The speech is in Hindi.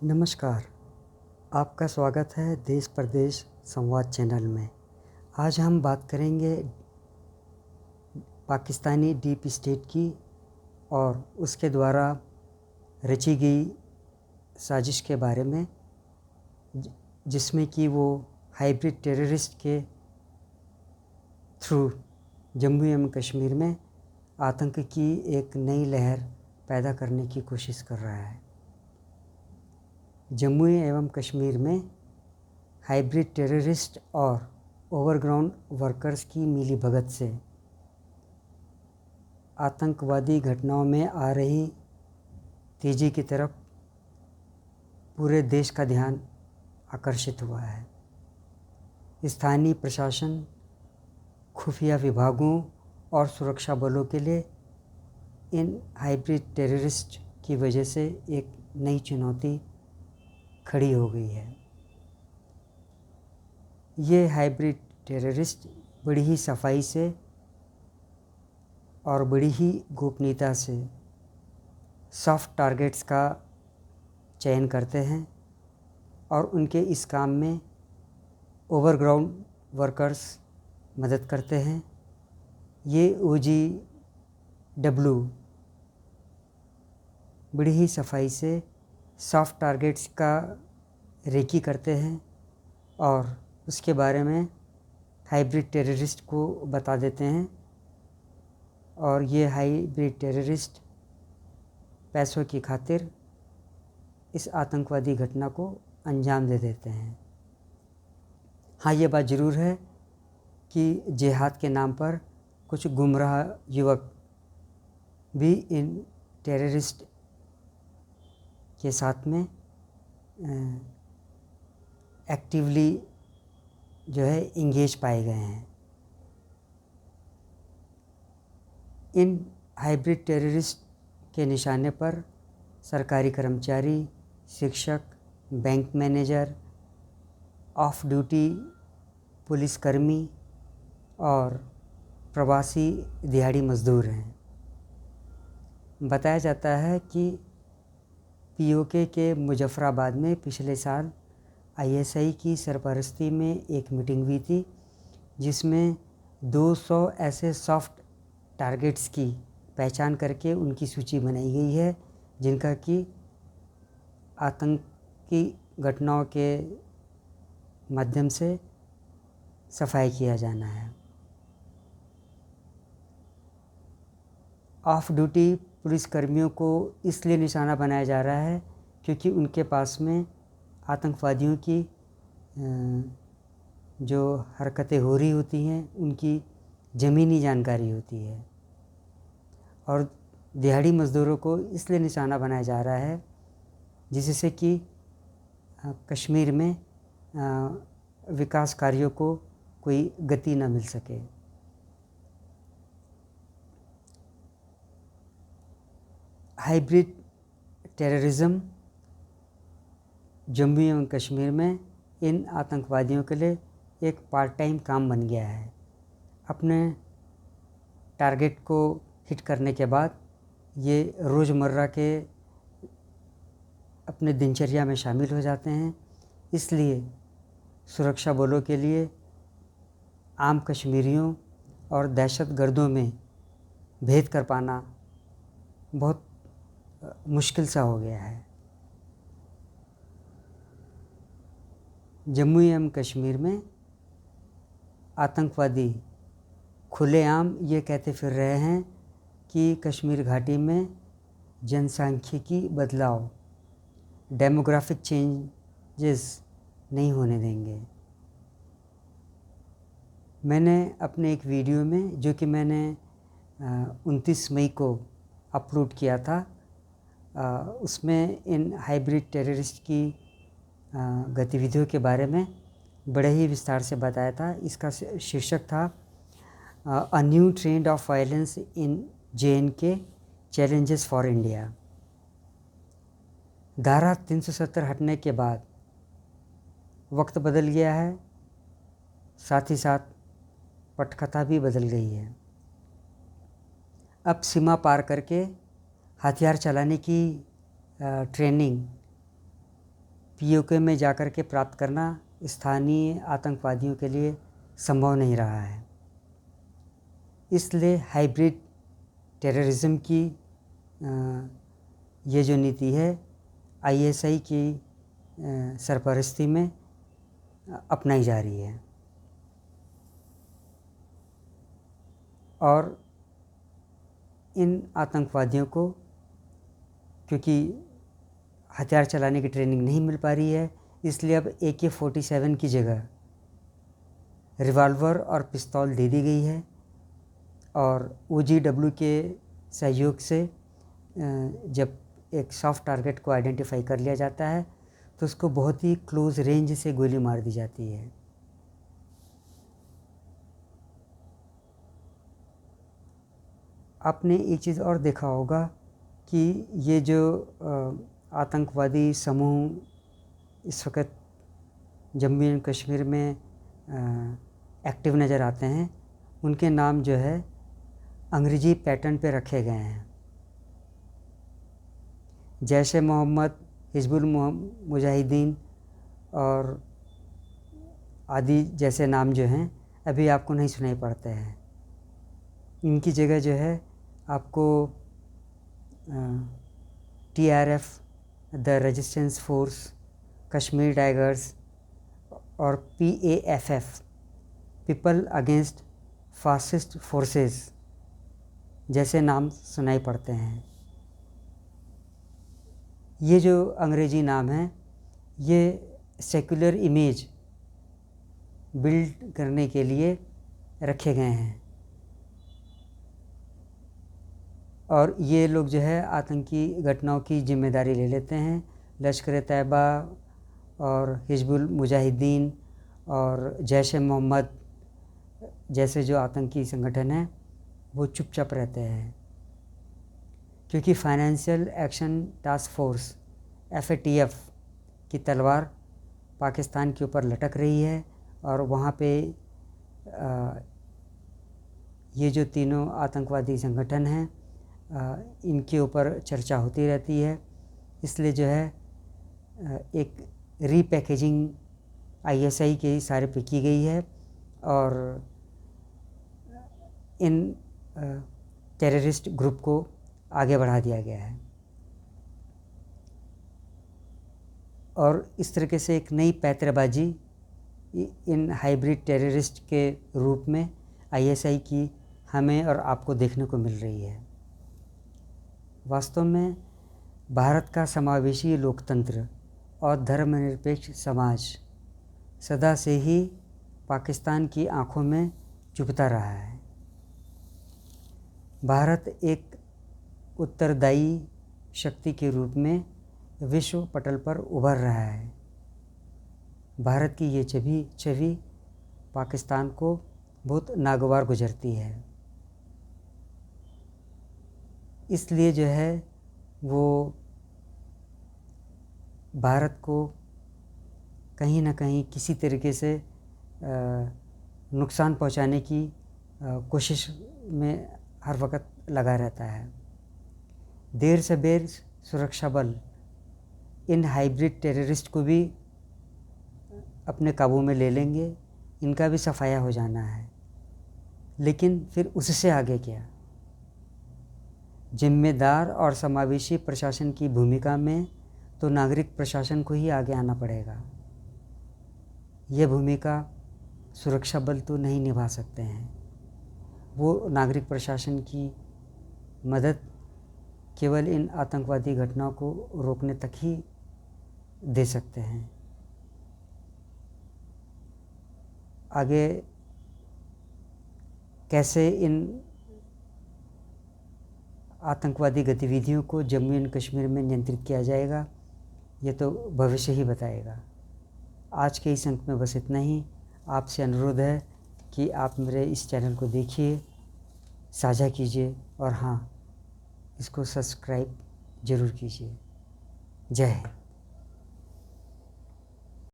नमस्कार। आपका स्वागत है देश प्रदेश संवाद चैनल में। आज हम बात करेंगे पाकिस्तानी डीप स्टेट की और उसके द्वारा रची गई साजिश के बारे में, जिसमें कि वो हाइब्रिड टेररिस्ट के थ्रू जम्मू एवं कश्मीर में आतंक की एक नई लहर पैदा करने की कोशिश कर रहा है। जम्मू एवं कश्मीर में हाइब्रिड टेररिस्ट और ओवरग्राउंड वर्कर्स की मिलीभगत से आतंकवादी घटनाओं में आ रही तेज़ी की तरफ पूरे देश का ध्यान आकर्षित हुआ है। स्थानीय प्रशासन, खुफिया विभागों और सुरक्षा बलों के लिए इन हाइब्रिड टेररिस्ट की वजह से एक नई चुनौती खड़ी हो गई है। ये हाइब्रिड टेररिस्ट बड़ी ही सफाई से और बड़ी ही गोपनीयता से सॉफ्ट टारगेट्स का चयन करते हैं और उनके इस काम में ओवरग्राउंड वर्कर्स मदद करते हैं। ये OGW बड़ी ही सफाई से सॉफ्ट टारगेट्स का रेकी करते हैं और उसके बारे में हाइब्रिड टेररिस्ट को बता देते हैं, और ये हाइब्रिड टेररिस्ट पैसों की खातिर इस आतंकवादी घटना को अंजाम दे देते हैं। हाँ, ये बात ज़रूर है कि जिहाद के नाम पर कुछ गुमराह युवक भी इन टेररिस्ट के साथ में एक्टिवली जो है इंगेज पाए गए हैं। इन हाइब्रिड टेररिस्ट के निशाने पर सरकारी कर्मचारी, शिक्षक, बैंक मैनेजर, ऑफ ड्यूटी पुलिसकर्मी और प्रवासी दिहाड़ी मजदूर हैं। बताया जाता है कि POK के मुजफ्फराबाद में पिछले साल ISI की सरपरस्ती में एक मीटिंग हुई थी, जिसमें 200 ऐसे सॉफ्ट टारगेट्स की पहचान करके उनकी सूची बनाई गई है, जिनका कि आतंकी घटनाओं के माध्यम से सफाई किया जाना है। ऑफ ड्यूटी पुलिसकर्मियों को इसलिए निशाना बनाया जा रहा है क्योंकि उनके पास में आतंकवादियों की जो हरकतें हो रही होती हैं उनकी ज़मीनी जानकारी होती है, और दिहाड़ी मज़दूरों को इसलिए निशाना बनाया जा रहा है जिससे कि कश्मीर में विकास कार्यों को कोई गति न मिल सके। हाइब्रिड टेररिज्म जम्मू एवं कश्मीर में इन आतंकवादियों के लिए एक पार्ट टाइम काम बन गया है। अपने टारगेट को हिट करने के बाद ये रोज़मर्रा के अपने दिनचर्या में शामिल हो जाते हैं। इसलिए सुरक्षा बलों के लिए आम कश्मीरियों और दहशतगर्दों में भेद कर पाना बहुत मुश्किल सा हो गया है। जम्मू एवं कश्मीर में आतंकवादी खुलेआम ये कहते फिर रहे हैं कि कश्मीर घाटी में जनसांख्यिकी बदलाव, डेमोग्राफिक चेंजेस नहीं होने देंगे। मैंने अपने एक वीडियो में, जो कि मैंने 29 मई को अपलोड किया था, उसमें इन हाइब्रिड टेररिस्ट की गतिविधियों के बारे में बड़े ही विस्तार से बताया था। इसका शीर्षक था a new trend of violence in JNK challenges for India. धारा 370 हटने के बाद वक्त बदल गया है, साथ ही साथ पटकथा भी बदल गई है। अब सीमा पार करके हथियार चलाने की ट्रेनिंग पीओके में जाकर के प्राप्त करना स्थानीय आतंकवादियों के लिए संभव नहीं रहा है। इसलिए हाइब्रिड टेररिज्म की ये जो नीति है आईएसआई की सरपरस्ती में अपनाई जा रही है। और इन आतंकवादियों को क्योंकि हथियार चलाने की ट्रेनिंग नहीं मिल पा रही है, इसलिए अब AK-47 की जगह रिवॉल्वर और पिस्तौल दे दी गई है। और OGW के सहयोग से जब एक सॉफ्ट टारगेट को आइडेंटिफाई कर लिया जाता है तो उसको बहुत ही क्लोज रेंज से गोली मार दी जाती है। आपने एक चीज़ और देखा होगा कि ये जो आतंकवादी समूह इस वक्त जम्मू एंड कश्मीर में एक्टिव नज़र आते हैं, उनके नाम जो है अंग्रेजी पैटर्न पे रखे गए हैं। जैश ए मोहम्मद, हिजबुल मुजाहिदीन और आदि जैसे नाम जो हैं अभी आपको नहीं सुनाई पड़ते हैं। इनकी जगह जो है आपको TRF, the resistance force, Kashmir tigers और PAFF, people against fascist forces जैसे नाम सुनाई पड़ते हैं। ये जो अंग्रेजी नाम हैं ये सेक्युलर इमेज बिल्ड करने के लिए रखे गए हैं। और ये लोग जो है आतंकी घटनाओं की जिम्मेदारी ले लेते हैं। लश्कर-ए-तैयबा और हिजबुल मुजाहिदीन और जैश ए मोहम्मद जैसे जो आतंकी संगठन हैं वो चुपचाप रहते हैं, क्योंकि financial action task force FATF की तलवार पाकिस्तान के ऊपर लटक रही है। और वहाँ पे ये जो तीनों आतंकवादी संगठन हैं इनके ऊपर चर्चा होती रहती है। इसलिए जो है एक रीपैकेजिंग ISI के इशारे पे की गई है और इन टेररिस्ट ग्रुप को आगे बढ़ा दिया गया है। और इस तरीके से एक नई पैंतरेबाजी इन हाइब्रिड टेररिस्ट के रूप में ISI की हमें और आपको देखने को मिल रही है। वास्तव में भारत का समावेशी लोकतंत्र और धर्मनिरपेक्ष समाज सदा से ही पाकिस्तान की आंखों में चुभता रहा है। भारत एक उत्तरदायी शक्ति के रूप में विश्व पटल पर उभर रहा है। भारत की ये छवि पाकिस्तान को बहुत नागवार गुजरती है। इसलिए जो है वो भारत को कहीं ना कहीं किसी तरीके से नुकसान पहुंचाने की कोशिश में हर वक्त लगा रहता है। देर से बेर सुरक्षा बल इन हाइब्रिड टेररिस्ट को भी अपने काबू में ले लेंगे, इनका भी सफाया हो जाना है। लेकिन फिर उससे आगे क्या? जिम्मेदार और समावेशी प्रशासन की भूमिका में तो नागरिक प्रशासन को ही आगे आना पड़ेगा। यह भूमिका सुरक्षा बल तो नहीं निभा सकते हैं। वो नागरिक प्रशासन की मदद केवल इन आतंकवादी घटनाओं को रोकने तक ही दे सकते हैं। आगे कैसे इन आतंकवादी गतिविधियों को जम्मू एंड कश्मीर में नियंत्रित किया जाएगा, ये तो भविष्य ही बताएगा। आज के इस अंक में बस इतना ही। आपसे अनुरोध है कि आप मेरे इस चैनल को देखिए, साझा कीजिए और हाँ, इसको सब्सक्राइब ज़रूर कीजिए। जय हिंद।